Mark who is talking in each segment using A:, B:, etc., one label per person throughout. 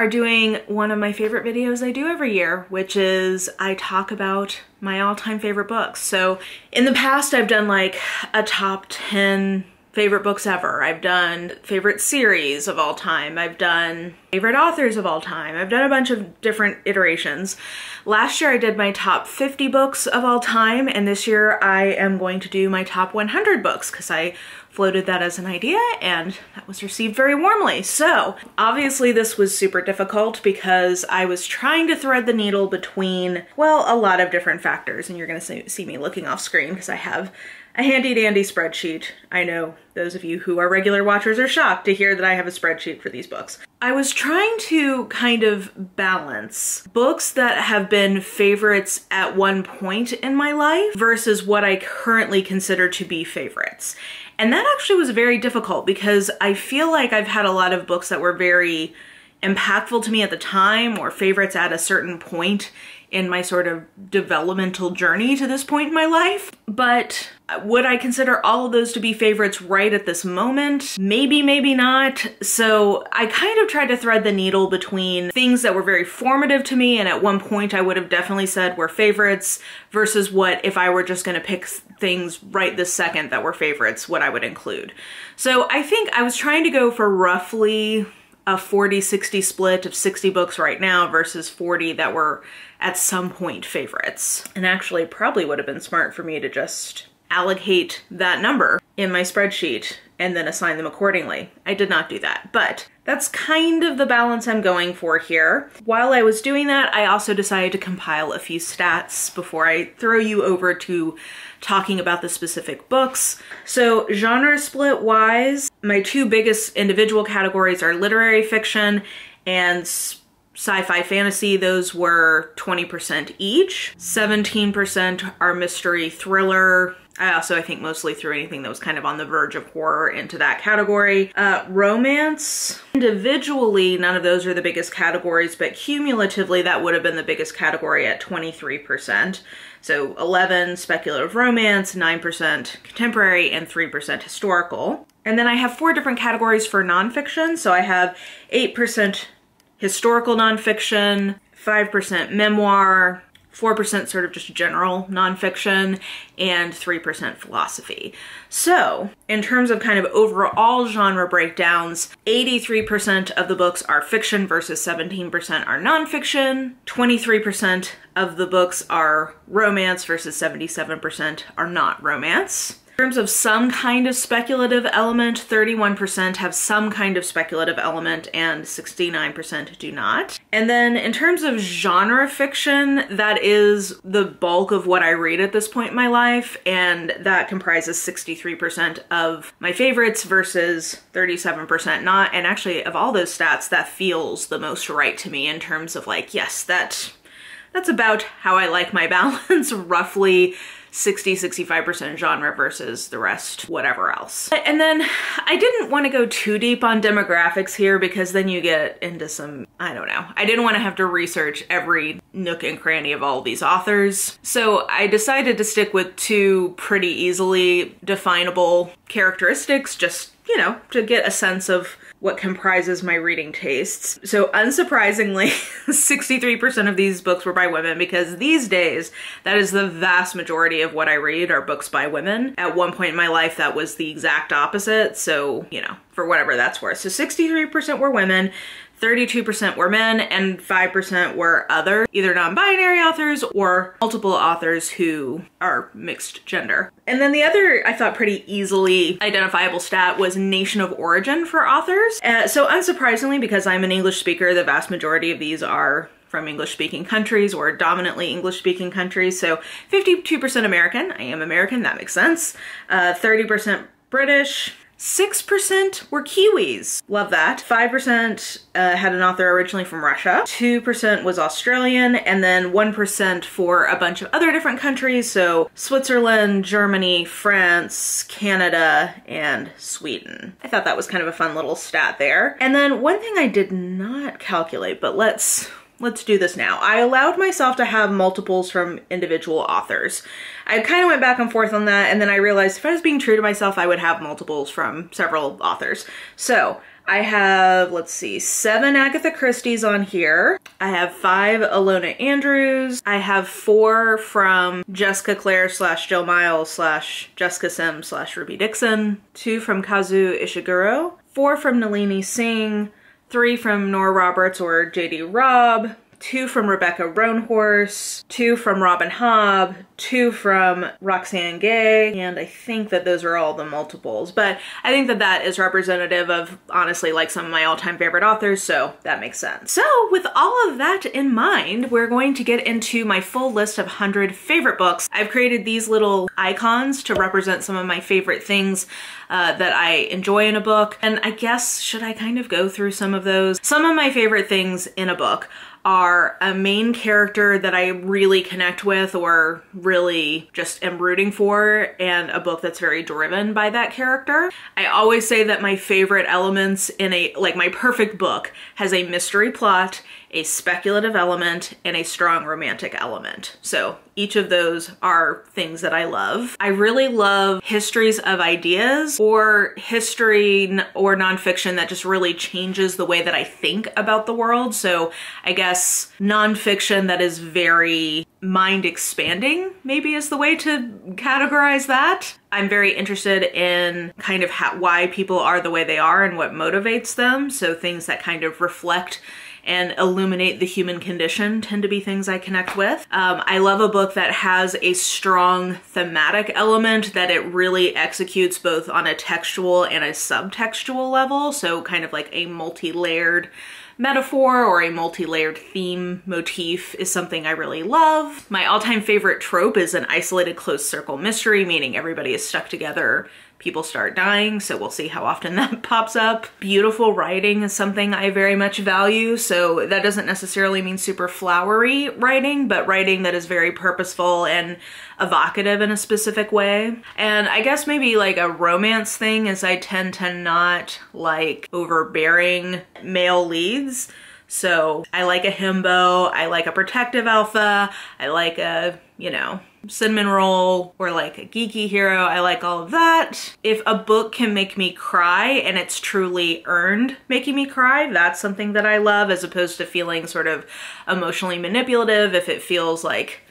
A: are doing one of my favorite videos I do every year, which is I talk about my all-time favorite books. So in the past, I've done like a top 10 favorite books ever. I've done favorite series of all time. I've done favorite authors of all time. I've done a bunch of different iterations. Last year I did my top 50 books of all time, and this year I am going to do my top 100 books because I floated that as an idea and that was received very warmly. So obviously this was super difficult because I was trying to thread the needle between, well, a lot of different factors, and you're gonna see me looking off screen because I have a handy dandy spreadsheet. I know those of you who are regular watchers are shocked to hear that I have a spreadsheet for these books. I was trying to kind of balance books that have been favorites at one point in my life versus what I currently consider to be favorites. And that actually was very difficult because I feel like I've had a lot of books that were very impactful to me at the time or favorites at a certain point in my sort of developmental journey to this point in my life. But would I consider all of those to be favorites right at this moment? Maybe, maybe not. So I kind of tried to thread the needle between things that were very formative to me and at one point I would have definitely said were favorites versus what if I were just gonna pick things right this second that were favorites, what I would include. So I think I was trying to go for roughly a 40-60 split of 60 books right now versus 40 that were at some point favorites. And actually probably would have been smart for me to just allocate that number in my spreadsheet and then assign them accordingly. I did not do that, but that's kind of the balance I'm going for here. While I was doing that, I also decided to compile a few stats before I throw you over to talking about the specific books. So genre split wise, my two biggest individual categories are literary fiction and sci-fi fantasy. Those were 20% each. 17% are mystery thriller. I think mostly threw anything that was kind of on the verge of horror into that category. Romance, individually, none of those are the biggest categories, but cumulatively that would have been the biggest category at 23%. So 11 speculative romance, 9% contemporary, and 3% historical. And then I have 4 different categories for nonfiction. So I have 8% historical nonfiction, 5% memoir, 4% sort of just general nonfiction, and 3% philosophy. So in terms of kind of overall genre breakdowns, 83% of the books are fiction versus 17% are nonfiction. 23% of the books are romance versus 77% are not romance. In terms of some kind of speculative element, 31% have some kind of speculative element and 69% do not. And then in terms of genre fiction, that is the bulk of what I read at this point in my life, and that comprises 63% of my favorites versus 37% not. And actually, of all those stats, that feels the most right to me in terms of like, yes, that's about how I like my balance, roughly 60-65% genre versus the rest, whatever else. And then I didn't want to go too deep on demographics here because then you get into some, I don't know. I didn't want to have to research every nook and cranny of all these authors. So I decided to stick with 2 pretty easily definable characteristics, just, you know, to get a sense of what comprises my reading tastes. So unsurprisingly, 63% of these books were by women because these days, that is the vast majority of what I read are books by women. At one point in my life, that was the exact opposite. So, you know, for whatever that's worth. So 63% were women, 32% were men, and 5% were other, either non-binary authors or multiple authors who are mixed gender. And then the other, I thought, pretty easily identifiable stat was nation of origin for authors. So unsurprisingly, because I'm an English speaker, the vast majority of these are from English-speaking countries or dominantly English-speaking countries. So 52% American, I am American, that makes sense. 30% British, 6% were Kiwis. Love that. 5% had an author originally from Russia. 2% was Australian, and then 1% for a bunch of other different countries. So Switzerland, Germany, France, Canada, and Sweden. I thought that was kind of a fun little stat there. And then one thing I did not calculate, but let's do this now. I allowed myself to have multiples from individual authors. I kind of went back and forth on that, and then I realized if I was being true to myself, I would have multiples from several authors. So I have, let's see, 7 Agatha Christie's on here. I have 5 Alona Andrews. I have 4 from Jessica Clare / Jill Miles / Jessica Sims / Ruby Dixon. 2 from Kazu Ishiguro. 4 from Nalini Singh. 3 from Nora Roberts or J.D. Robb. 2 from Rebecca Roanhorse, 2 from Robin Hobb, 2 from Roxane Gay, and I think that those are all the multiples, but I think that that is representative of, honestly, like some of my all-time favorite authors, so that makes sense. So with all of that in mind, we're going to get into my full list of 100 favorite books. I've created these little icons to represent some of my favorite things that I enjoy in a book, and I guess, should I kind of go through some of those? Some of my favorite things in a book are a main character that I really connect with or really just am rooting for, and a book that's very driven by that character. I always say that my favorite elements in my perfect book has a mystery plot, a speculative element, and a strong romantic element. So each of those are things that I love. I really love histories of ideas or history or nonfiction that just really changes the way that I think about the world. So I guess nonfiction that is very mind expanding maybe is the way to categorize that. I'm very interested in kind of why people are the way they are and what motivates them. So things that kind of reflect and illuminate the human condition tend to be things I connect with. I love a book that has a strong thematic element that it really executes both on a textual and a subtextual level. So kind of like a multi-layered metaphor or a multi-layered theme motif is something I really love. My all-time favorite trope is an isolated closed circle mystery, meaning everybody is stuck together, people start dying, so we'll see how often that pops up. Beautiful writing is something I very much value, so that doesn't necessarily mean super flowery writing, but writing that is very purposeful and evocative in a specific way. And I guess maybe like a romance thing is I tend to not like overbearing male leads. So I like a himbo, I like a protective alpha, I like a, you know, cinnamon roll or like a geeky hero. I like all of that. If a book can make me cry and it's truly earned making me cry, that's something that I love, as opposed to feeling sort of emotionally manipulative. If it feels like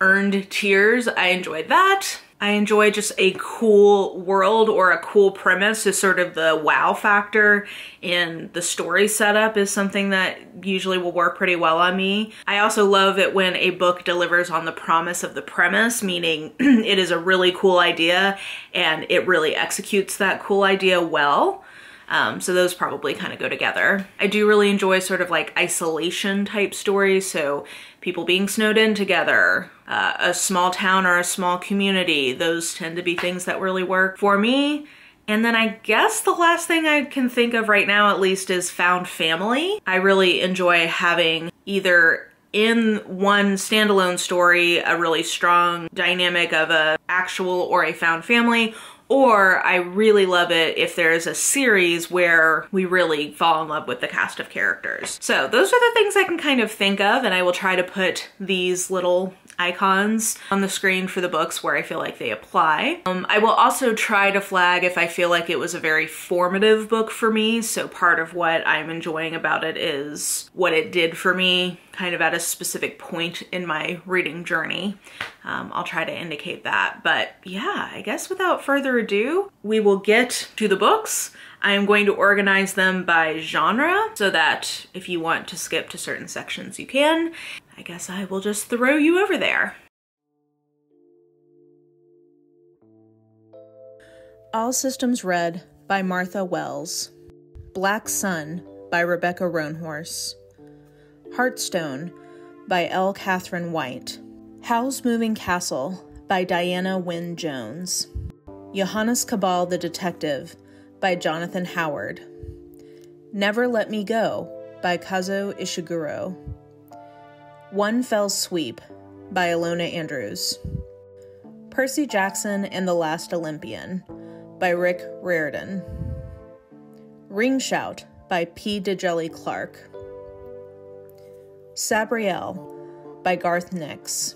A: earned tears, I enjoy that. I enjoy just a cool world or a cool premise. So sort of the wow factor in the story setup is something that usually will work pretty well on me. I also love it when a book delivers on the promise of the premise, meaning it is a really cool idea and it really executes that cool idea well. So those probably kind of go together. I do really enjoy sort of like isolation type stories. So people being snowed in together, a small town or a small community. Those tend to be things that really work for me. And then I guess the last thing I can think of right now, at least, is found family. I really enjoy having either in one standalone story a really strong dynamic of a actual or a found family, or I really love it if there's a series where we really fall in love with the cast of characters. So those are the things I can kind of think of, and I will try to put these little icons on the screen for the books where I feel like they apply. I will also try to flag if I feel like it was a very formative book for me. So part of what I'm enjoying about it is what it did for me kind of at a specific point in my reading journey. I'll try to indicate that. But yeah, I guess without further ado, we will get to the books. I'm going to organize them by genre so that if you want to skip to certain sections, you can. I guess I will just throw you over there. All Systems Red by Martha Wells. Black Sun by Rebecca Roanhorse. Heartstone by L. Catherine White. Howl's Moving Castle by Diana Wynne Jones. Johannes Cabal the Detective by Jonathan Howard. Never Let Me Go by Kazuo Ishiguro. One Fell Sweep by Alona Andrews. Percy Jackson and the Last Olympian by Rick Riordan. Ring Shout by P. Djeli Clark. Sabriel by Garth Nix.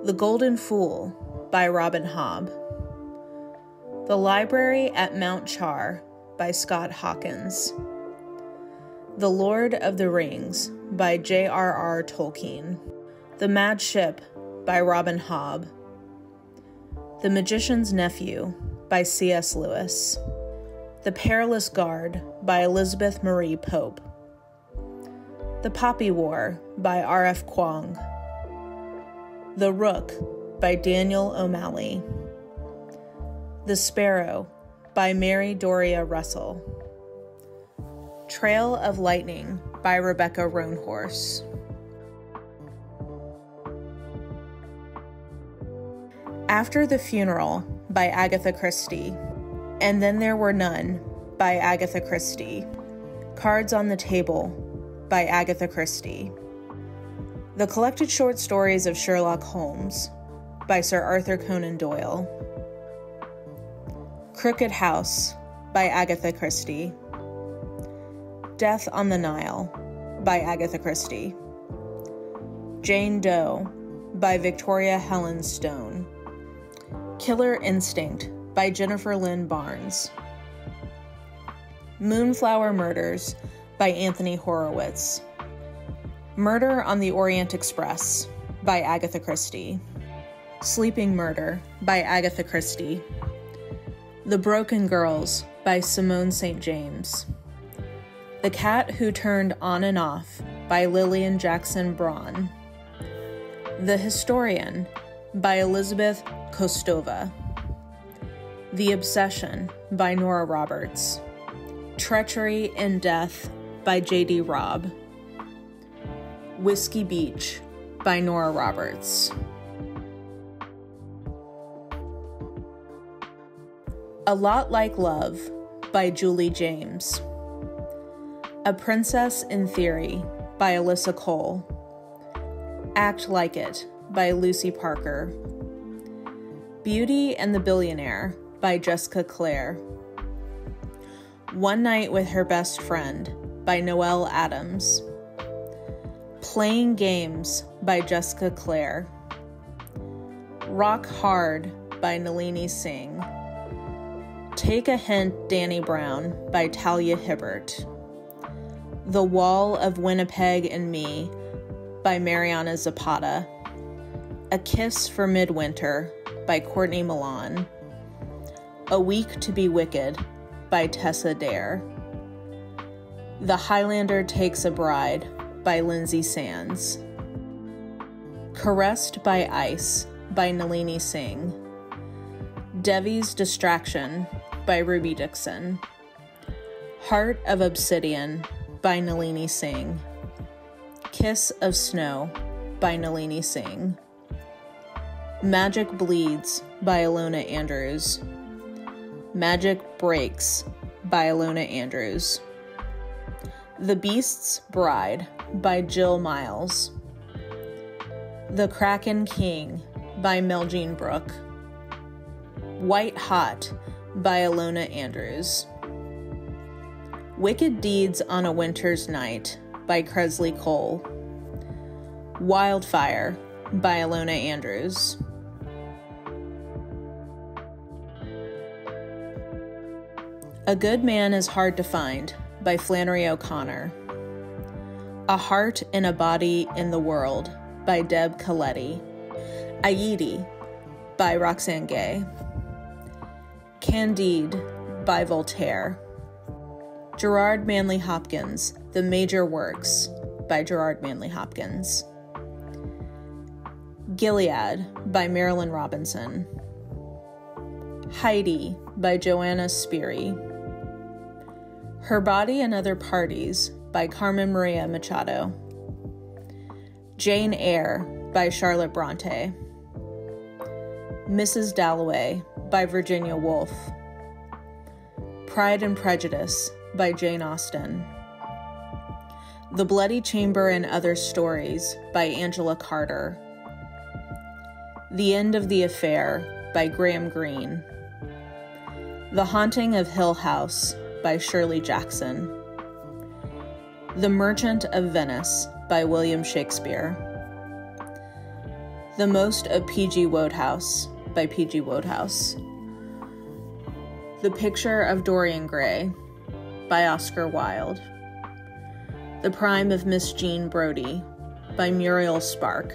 A: The Golden Fool by Robin Hobb. The Library at Mount Char by Scott Hawkins. The Lord of the Rings by J.R.R. Tolkien. The Mad Ship by Robin Hobb. The Magician's Nephew by C.S. Lewis. The Perilous Guard by Elizabeth Marie Pope. The Poppy War by R.F. Kuang. The Rook by Daniel O'Malley. The Sparrow by Mary Doria Russell. Trail of Lightning by Rebecca Roanhorse. After the Funeral by Agatha Christie. And Then There Were None by Agatha Christie. Cards on the Table by Agatha Christie. The Collected Short Stories of Sherlock Holmes by Sir Arthur Conan Doyle. Crooked House by Agatha Christie. Death on the Nile by Agatha Christie. Jane Doe by Victoria Helen Stone. Killer Instinct by Jennifer Lynn Barnes. Moonflower Murders by Anthony Horowitz. Murder on the Orient Express by Agatha Christie. Sleeping Murder by Agatha Christie. The Broken Girls by Simone St. James. The Cat Who Turned On and Off by Lillian Jackson Braun. The Historian by Elizabeth Kostova. The Obsession by Nora Roberts. Treachery and Death by J.D. Robb. Whiskey Beach by Nora Roberts. A Lot Like Love by Julie James. A Princess in Theory by Alyssa Cole. Act Like It by Lucy Parker. Beauty and the Billionaire by Jessica Clare. One Night with Her Best Friend by Noelle Adams. Playing Games by Jessica Clare. Rock Hard by Nalini Singh. Take a Hint, Danny Brown by Talia Hibbert. The Wall of Winnipeg and Me by Mariana Zapata. A Kiss for Midwinter by Courtney Milan. A Week to Be Wicked by Tessa Dare. The Highlander Takes a Bride by Lindsay Sands. Caressed by Ice by Nalini Singh. Devi's Distraction by Ruby Dixon. Heart of Obsidian by Nalini Singh. Kiss of Snow by Nalini Singh. Magic Bleeds by Alona Andrews. Magic Breaks by Alona Andrews. The Beast's Bride by Jill Miles. The Kraken King by Meljean Brooke. White Hot by Alona Andrews. Wicked Deeds on a Winter's Night by Cresley Cole. Wildfire by Alona Andrews. A Good Man is Hard to Find by Flannery O'Connor. A Heart and a Body in the World by Deb Coletti. Aidi by Roxane Gay. Candide by Voltaire. Gerard Manley Hopkins, The Major Works by Gerard Manley Hopkins. Gilead by Marilyn Robinson. Heidi by Joanna Spiri. Her Body and Other Parties by Carmen Maria Machado. Jane Eyre by Charlotte Bronte. Mrs. Dalloway by Virginia Woolf. Pride and Prejudice by Jane Austen. The Bloody Chamber and Other Stories by Angela Carter. The End of the Affair by Graham Greene. The Haunting of Hill House by Shirley Jackson. The Merchant of Venice by William Shakespeare. The Most of P.G. Wodehouse by P.G. Wodehouse. The Picture of Dorian Gray
B: by Oscar Wilde. The Prime of Miss Jean Brodie by Muriel Spark.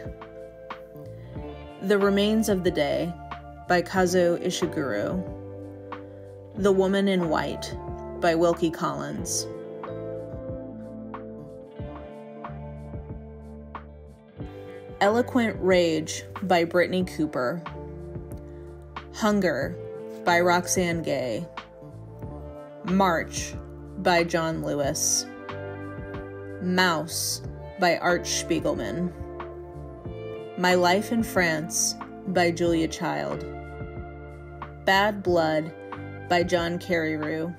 B: The Remains of the Day by Kazuo Ishiguro. The Woman in White by Wilkie Collins. Eloquent Rage by Brittany Cooper. Hunger by Roxane Gay. March by John Lewis. Mouse by Art Spiegelman. My Life in France by Julia Child. Bad Blood by John Carreyrou.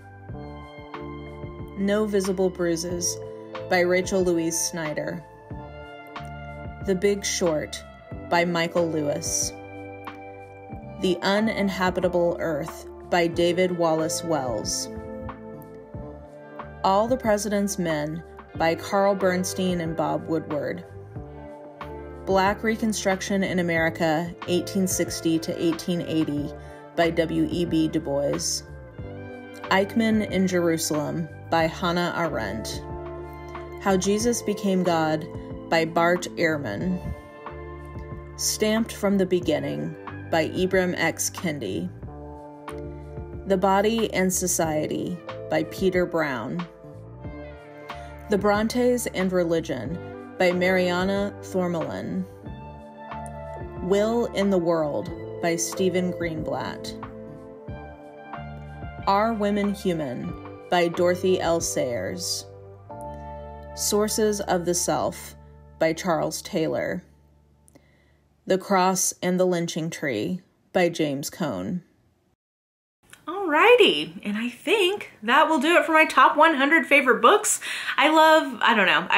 B: No Visible Bruises by Rachel Louise Snyder. The Big Short by Michael Lewis. The Uninhabitable Earth by David Wallace Wells. All the President's Men by Carl Bernstein and Bob Woodward. Black Reconstruction in America, 1860 to 1880 by W.E.B. Du Bois. Eichmann in Jerusalem by Hannah Arendt. How Jesus Became God by Bart Ehrman. Stamped from the Beginning by Ibram X. Kendi. The Body and Society by Peter Brown. The Brontes and Religion by Mariana Thormelin. Will in the World by Stephen Greenblatt. Are Women Human by Dorothy L. Sayers. Sources of the Self by Charles Taylor. The Cross and the Lynching Tree by James Cone.
A: Alrighty, and I think that will do it for my top 100 favorite books. I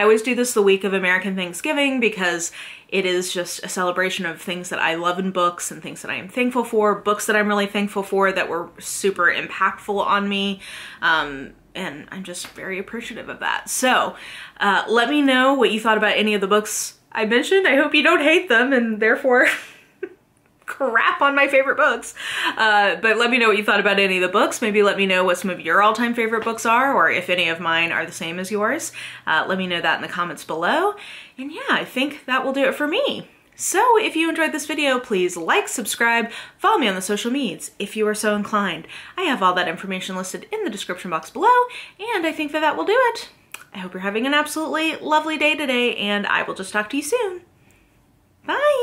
A: always do this the week of American Thanksgiving because it is just a celebration of things that I love in books and things that I am thankful for, books that I'm really thankful for that were super impactful on me. And I'm just very appreciative of that. So let me know what you thought about any of the books I mentioned. I hope you don't hate them and therefore crap on my favorite books. But let me know what you thought about any of the books. Maybe let me know what some of your all-time favorite books are, or if any of mine are the same as yours. Let me know that in the comments below. And yeah, I think that will do it for me. So if you enjoyed this video, please like, subscribe, follow me on the social medias if you are so inclined. I have all that information listed in the description box below, and I think that will do it. I hope you're having an absolutely lovely day today, and I will just talk to you soon. Bye!